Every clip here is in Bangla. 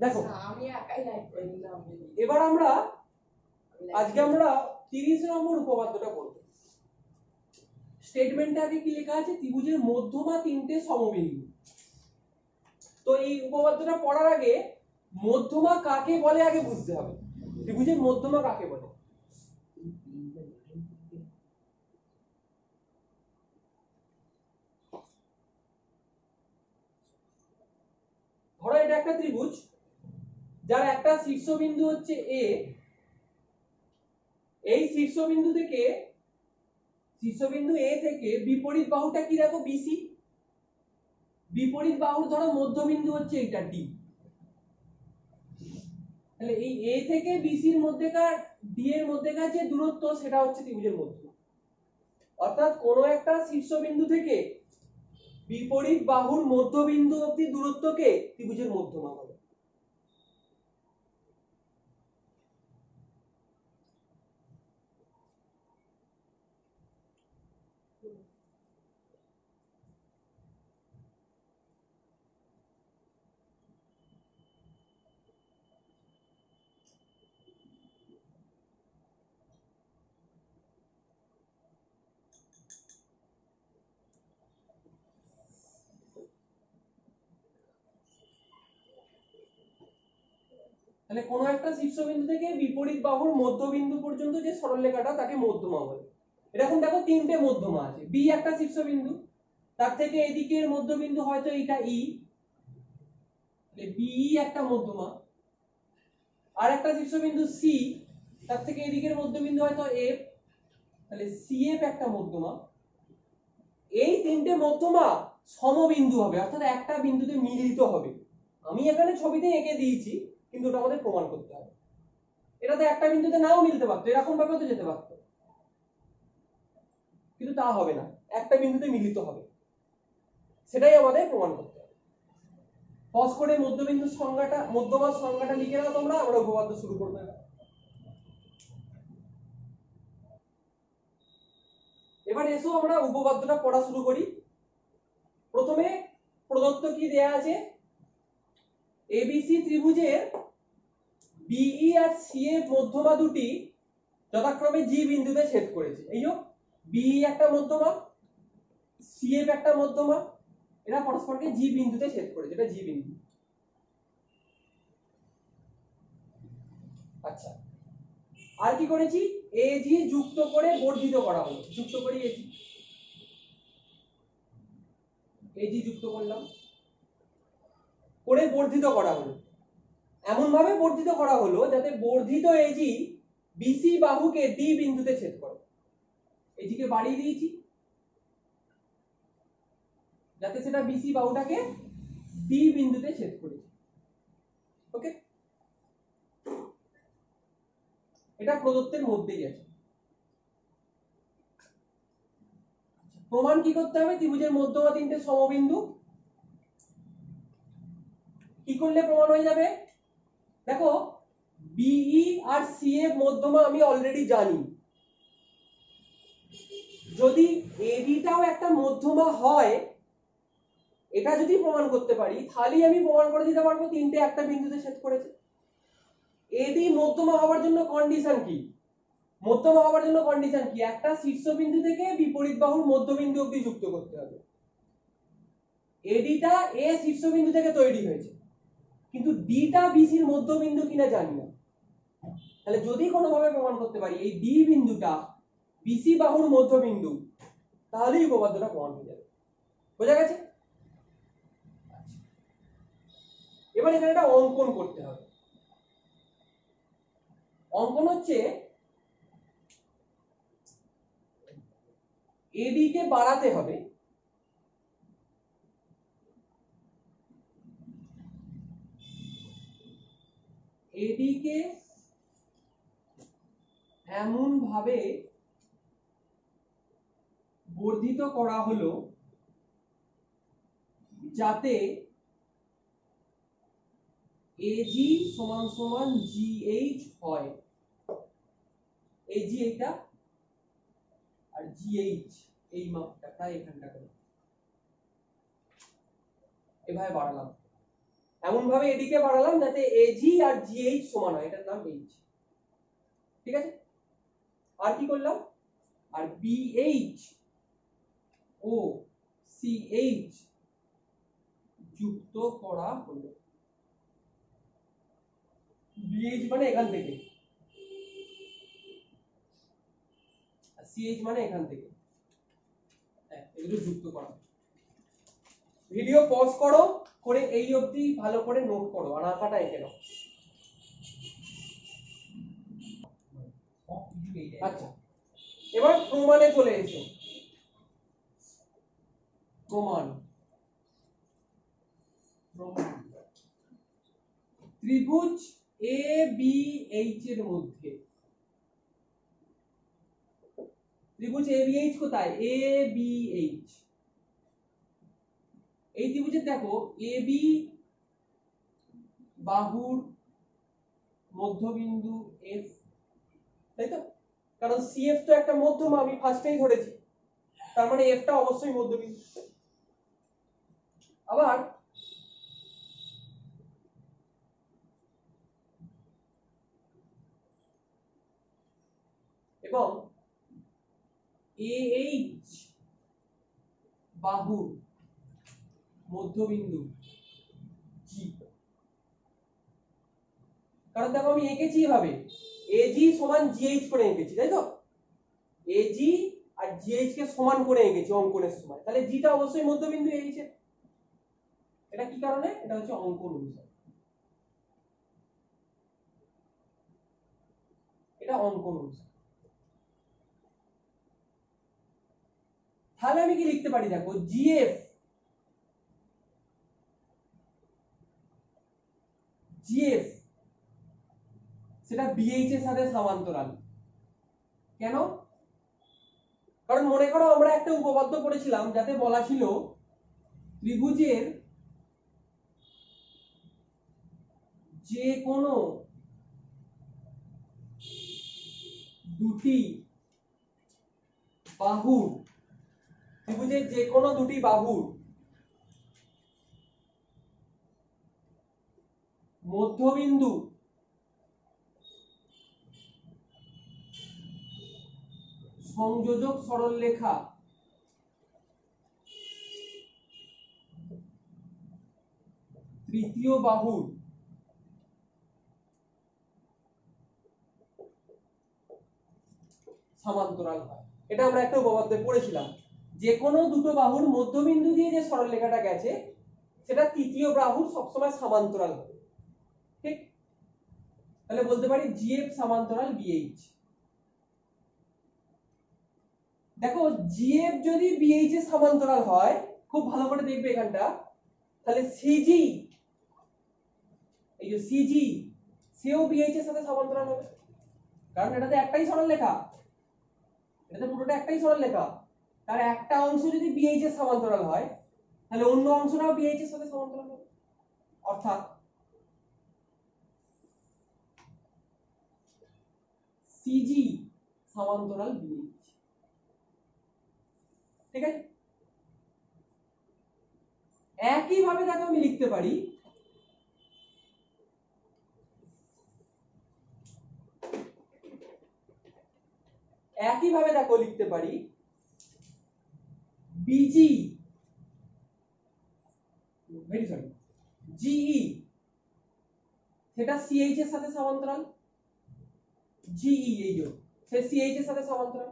দেখো এবার আমরা আজকে আমরা 30 নম্বর উপপাদ্যটা পড়ব। স্টেটমেন্টে আগে কি লেখা আছে? ত্রিভুজের মধ্যমা তিনটে সমবিন্দু। তো এই উপপাদ্যটা পড়ার আগে মধ্যমা কাকে বলে আগে বুঝতে হবে। ত্রিভুজের মধ্যমা কাকে বলে? ধরো এটা একটা ত্রিভুজ যার একটা শীর্ষবিন্দু হচ্ছে এ। এই শীর্ষবিন্দু এ থেকে বিপরীত বাহুটা কি দেখো? বিসি। বিপরীত বাহুর ধরো মধ্যবিন্দু হচ্ছে এটা ডি। তাহলে এই এ থেকে বিসির মধ্যেকার ডি এর মধ্যেকার যে দূরত্ব সেটা হচ্ছে ত্রিভুজের মধ্যমা। অর্থাৎ কোনো একটা শীর্ষবিন্দু থেকে বিপরীত বাহুর মধ্যবিন্দু অবধি দূরত্বকে ত্রিভুজের মধ্যমা বলে। তাহলে কোনো একটা শীর্ষবিন্দু থেকে বিপরীত বাহুর মধ্যবিন্দু পর্যন্ত যে সরলরেখাটা তাকে মধ্যমা বলে। এরকম দেখো তিনটে মধ্যমা আছে। বি একটা শীর্ষবিন্দু, তার থেকে এদিকের মধ্যবিন্দু হয়তো এটা ই, বি একটা মধ্যমা। আর একটা শীর্ষবিন্দু সি, তার থেকে এদিকের মধ্যবিন্দু হয়তো এফ, তাহলে সি এফ একটা মধ্যমা। এই তিনটে মধ্যমা সমবিন্দু হবে, অর্থাৎ একটা বিন্দুতে মিলিত হবে। আমি এখানে ছবিতে এঁকে দিয়েছি, কিন্তু ওটা আমাদের প্রমাণ করতে হবে। এটাতে একটা বিন্দুতে নাও মিলতে পারতো, এরকম ভাবেও তো যেতে পারতো, কিন্তু তা হবে না, একটা বিন্দুতে মিলিত হবে। সেটাই আমাদের প্রমাণ করতে হবে। পজ করে মধ্যবিন্দুর সংজ্ঞাটা, মধ্যমার সংজ্ঞাটা লিখে নাও তোমরা, আমরা উপপাদ্য শুরু করবো। এবার এসো আমরা উপপাদ্যটা পড়া শুরু করি। প্রথমে প্রদত্ত কি দেয়া আছে? এবিসি ত্রিভুজের বিই আর সি এর মধ্যমা দুটি যথাক্রমে জি বিন্দুতে ছেদ করেছে। এই যে বিই একটা মধ্যমা, সি এফ একটা মধ্যমা, এরা পরস্পরকে জি বিন্দুতে ছেদ করেছে, এটা জি বিন্দু। আচ্ছা, আর কি করেছি? এজি যুক্ত করে বর্ধিত করা হলো। যুক্ত করি এজি, এজি যুক্ত করলাম, করে বর্ধিত করা হলো। এমন ভাবে বর্ধিত করা হলো যাতে বর্ধিত এজি বিসি বাহুকে ডি বিন্দুতে ছেদ করে। এজিকে বাড়িয়ে দিয়েছি যাতে সেটা বিসি বাহুটাকে ডি বিন্দুতে ছেদ করেছে। ওকে, এটা প্রদত্তের মধ্যেই আছে। প্রমাণ কি করতে হবে? ত্রিভুজের মধ্যমা তিনটে সমবিন্দু। কি করলে প্রমাণ হয়ে যাবে? দেখো, বিই আর সি এর মধ্যমা আমি অলরেডি জানি। যদি এডিটাও একটা মধ্যমা হয়, এটা যদি প্রমাণ করতে পারি, তাহলেই আমি প্রমাণ করে দিতে পারবো তিনটে একটা বিন্দুতে ছেদ করেছে। এডি মধ্যমা হওয়ার জন্য কন্ডিশন কি? মধ্যমা হওয়ার জন্য কন্ডিশন কি? একটা শীর্ষবিন্দু থেকে বিপরীত বাহুর মধ্যবিন্দু অবধি যুক্ত করতে হবে। এডিটা এ শীর্ষবিন্দু থেকে তৈরি হয়েছে, কিন্তু ডিটা বিসির মধ্যবিন্দু কিনা জানি না। তাহলে যদি কোনোভাবে প্রমাণ করতে পারি এই ডি বিন্দুটা বিসি বাহুর মধ্যবিন্দু, তাহলেই উপপাদ্যটা প্রমাণ হয়ে যাবে। বোঝা গেছে? এবার এখানে একটা অঙ্কন করতে হবে। অঙ্কন হচ্ছে এডি কে বাড়াতে হবে, এডি কে এমন ভাবে বর্ধিত করা হলো যাতে এজি সমান সমান জিএইচ হয়। এজি এটা আর জিএইচ এই মাপটা প্রায় এখানটা করে এভাবে বাড়ালাম। এমন ভাবে এদিকে বাড়ালাম যাতে এজি আর জিএইচ সমান হয়, এটার নাম এইচ। ঠিক আছে, আর কি করলাম, আর বিএইচ ও সিএইচ যুক্ত করা হলো। বিএইচ মানে এখান থেকে, সিএইচ মানে এখান থেকে, এগুলো যুক্ত করা। ভিডিও পজ করো, করে এই অবধি ভালো করে নোট করো আর আঁকাটা এঁকে নাও। আচ্ছা, এবার প্রমাণে চলে এসো। প্রমাণ, ত্রিভুজ এ বি এইচ এর মধ্যে, ত্রিভুজ এ বি এইচ কোথায়, এ বি এইচ, এই ত্রিভুজের দেখো এ বি বাহুর মধ্যবিন্দু এফ, তাই তো, কারণ সিএফ তো একটা মধ্যমা, আমি ফার্স্টেই ধরেছি, তার মানে এফটা অবশ্যই মধ্যবিন্দু। আবার এবং এইচ বাহুর মধ্যবিন্দু জি, কারণ দেখো আমি এঁকেছি এভাবে, এজি সমান জিএইচ করে এঁকেছি, তাই তো, এজি আর জিএইচ কে সমান করে এঁকেছি অঙ্কনের সময়, তাহলে জিটা অবশ্যই মধ্যবিন্দু এইচ এর। এটা কি কারণে, এটা হচ্ছে অঙ্কন অনুসারে, এটা অঙ্কন অনুসারে। তাহলে আমি কি লিখতে পারি, দেখো জিএফ, জিএফ সেটা বিএইচ এর সাথে সমান্তরাল। কেন, কারণ মনে করো আমরা একটা উপপাদ্য পড়েছিলাম যাতে বলা ছিল ত্রিভুজের যে কোনো দুটি বাহুর, ত্রিভুজের যে কোনো দুটি বাহুর মধ্যবিন্দু সংযোজক সরলরেখা তৃতীয় বাহুর সমান্তরাল হয়। এটা আমরা একটা উপপাদ্যে পড়েছিলাম, যে কোনো দুটো বাহুর মধ্যবিন্দু দিয়ে যে সরলরেখাটা গেছে সেটা তৃতীয় বাহুর সবসময় সমান্তরাল হবে। ঠিক, তাহলে বলতে পারি জিএফ সমান্তরাল বিএইচ। দেখো জিএফ যদি বিএইচ এর সমান্তরাল হয়, খুব ভালো করে দেখবে এখানটা, তাহলে সিজি, এই যে সিজি সেও বিএইচ এর সাথে সমান্তরাল হবে, কারণ এটাতে একটাই সরলরেখা, এটাতে পুরোটা একটাই সরলরেখা, তার একটা অংশ যদি বিএইচ এর সমান্তরাল হয় তাহলে অন্য অংশটাও বিএইচ এর সাথে সমান্তরাল হবে, অর্থাৎ সিজি সমান্তরাল বিএইচ। ঠিক আছে, একই ভাবে দেখো আমি লিখতে পারি বিজি, ভেরি সরি, জিই সেটা সিএইচ এর সাথে সমান্তরাল, জিই এই যে সে সিএইচ এর সাথে সমান্তরাল,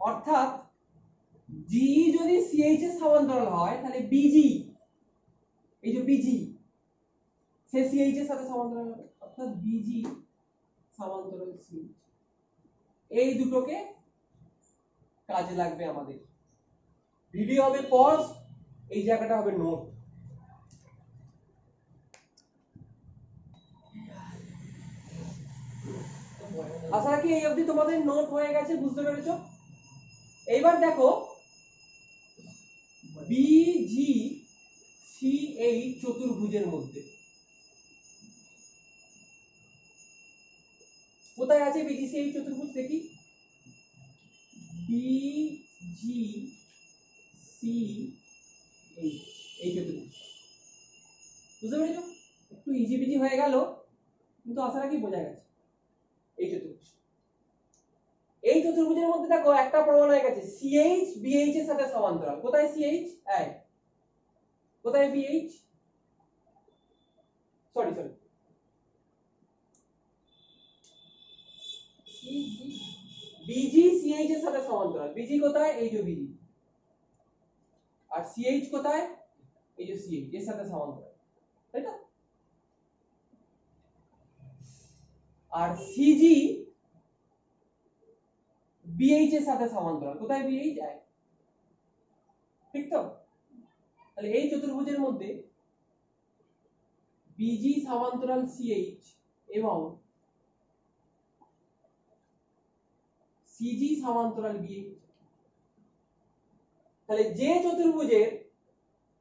অর্থাৎ জিই যদি সিএইচ এর সমান্তরাল হয় তাহলে বিজি, এই যে বিজি সে সিএইচ এর সাথে সমান্তরাল হবে, অর্থাৎ বিজি সমান্তরাল সিএইচ। এই দুটোকে কাজে লাগবে আমাদের। ভিডিও হবে পজ, এই জায়গাটা হবে নোট। আশা রাখি এই অবধি তোমাদের নোট হয়ে গেছে, বুঝতে পেরেছো। এইবার দেখো বিজি সিএইচ চতুর্ভুজের মধ্যে কোথায় আছে বিজি সিএইচ চতুর্ভুজ, দেখি বিজি সি এই চতুর্ভুজ। বুঝতে পেরেছো? একটু ইজি বিজি হয়ে গেল, কিন্তু আশা রাখি বোঝা গেছে। এই চতুর্ভুজ, এই চতুর্ভুজের মধ্যে দেখো একটা প্রমাণ হয়ে গেছে, সিএইচ বিএইচ এর সাথে সমান্তরাল। কোথায় সিএইচ? এই কোথায় বিএইচ? সরি বিজি সিএইচ এর সাথে সমান্তরাল। বিজি কোথায়? এই যে বিজি। আর সিএইচ কোথায়? এই যে সিএইচ এর সাথে সমান্তরাল, তাই তো? আর সিজি বিএইচ এর সাথে সমান্তরাল। কোথায় বিএইচ? ঠিক তো? তাহলে এই চতুর্ভুজের মধ্যে বিজি সমান্তরাল সিএইচ এবং সিজি সমান্তরাল বিএইচ। তাহলে যে চতুর্ভুজের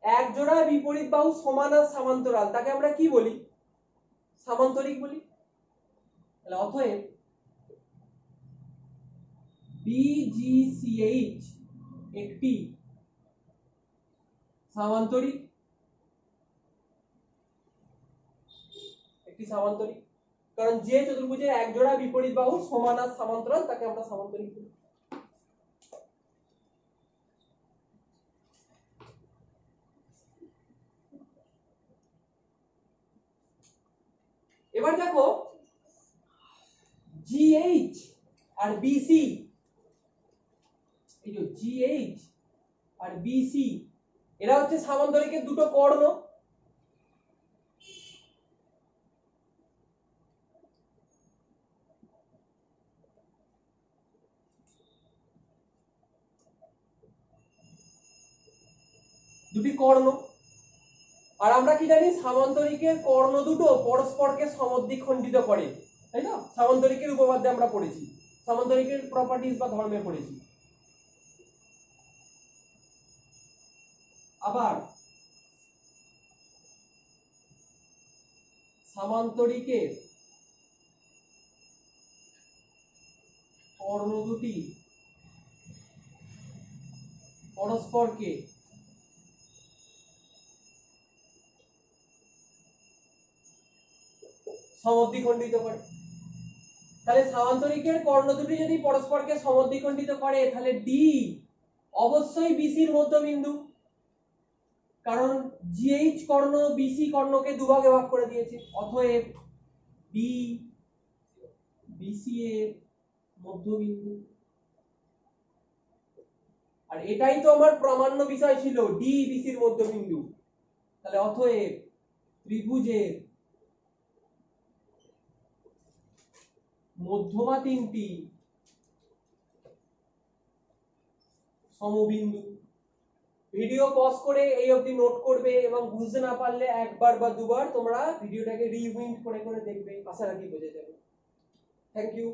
এক জোড়া বিপরীত বাহু সমান আর সমান্তরাল তাকে আমরা কি বলি? সামান্তরিক বলি। তাহলে অতএব বিজিসিএইচ একটি সামান্তরিক, একটি সামান্তরিক, কারণ যে চতুর্ভুজের এক জোড়া বিপরীত বাহু সমান আর সমান্তরাল তাকে আমরা সামান্তরিক বলি। এবার দেখো জিএইচ আর বিসি, এই যে জিএইচ আর বিসি এরা হচ্ছে সামান্তরিকের দুটো কর্ণ। দুটি কর্ণ। আর আমরা কি জানি? সামান্তরিকের কর্ণ দুটো পরস্পরকে সমদ্বিখণ্ডিত করে, তাই না? সামান্তরিকের উপপাদ্যে আমরা পড়েছি, সামান্তরিকের প্রপার্টিজ বা ধর্মে পড়েছি। আবার সামান্তরিকের কর্ণ দুটি পরস্পরকে সমদ্বিখণ্ডিত করে। তাহলে সামান্তরিকের কর্ণ দুটি যদি পরস্পরকে সমদ্বিখণ্ডিত করে তাহলে ডি অবশ্যই বিসির মধ্যবিন্দু, কারণ জিএইচ কর্ণ বিসি কর্ণকে দুভাগে ভাগ করে দিয়েছে। অতএব বি বিসি এর মধ্যবিন্দু। আর এটাই তো আমার প্রামাণ্য বিষয় ছিল, ডি বিসির মধ্যবিন্দু। তাহলে অতএব ত্রিভুজের মধ্যমা তিনটি সমবিন্দু। ভিডিও পজ করে এই অবধি নোট করবে এবং বুঝতে না পারলে একবার বা দুবার তোমরা ভিডিওটাকে রিউইন্ড করে করে দেখবে, আশা রাখি বুঝে যাবে। Thank you.